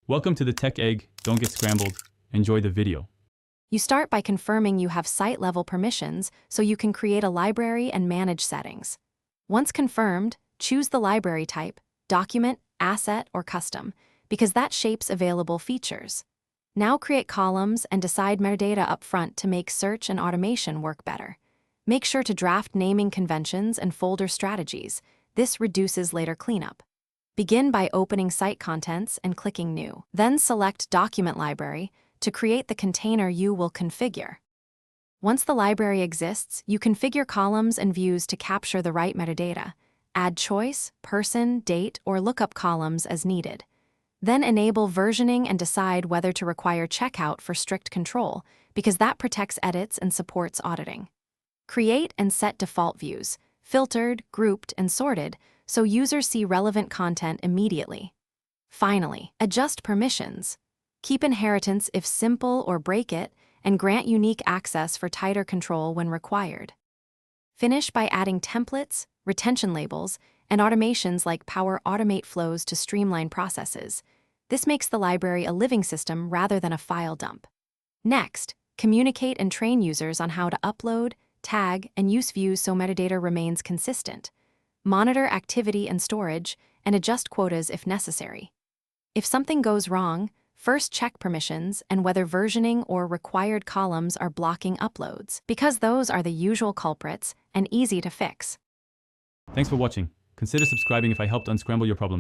Welcome to the Tech Egg. Don't get scrambled. Enjoy the video. You start by confirming you have site-level permissions so you can create a library and manage settings. Once confirmed, choose the library type, document, asset, or custom, because that shapes available features. Now create columns and decide metadata up front to make search and automation work better. Make sure to draft naming conventions and folder strategies. This reduces later cleanup. Begin by opening site contents and clicking New. Then select Document Library to create the container you will configure. Once the library exists, you configure columns and views to capture the right metadata. Add choice, person, date, or lookup columns as needed. Then enable versioning and decide whether to require checkout for strict control, because that protects edits and supports auditing. Create and set default views, filtered, grouped, and sorted, so users see relevant content immediately. Finally, adjust permissions. Keep inheritance if simple or break it, and grant unique access for tighter control when required. Finish by adding templates, retention labels, and automations like Power Automate flows to streamline processes. This makes the library a living system rather than a file dump. Next, communicate and train users on how to upload, tag, and use views so metadata remains consistent. Monitor activity and storage, and adjust quotas if necessary. If something goes wrong, first check permissions and whether versioning or required columns are blocking uploads, because those are the usual culprits and easy to fix. Thanks for watching. Consider subscribing if I helped unscramble your problems.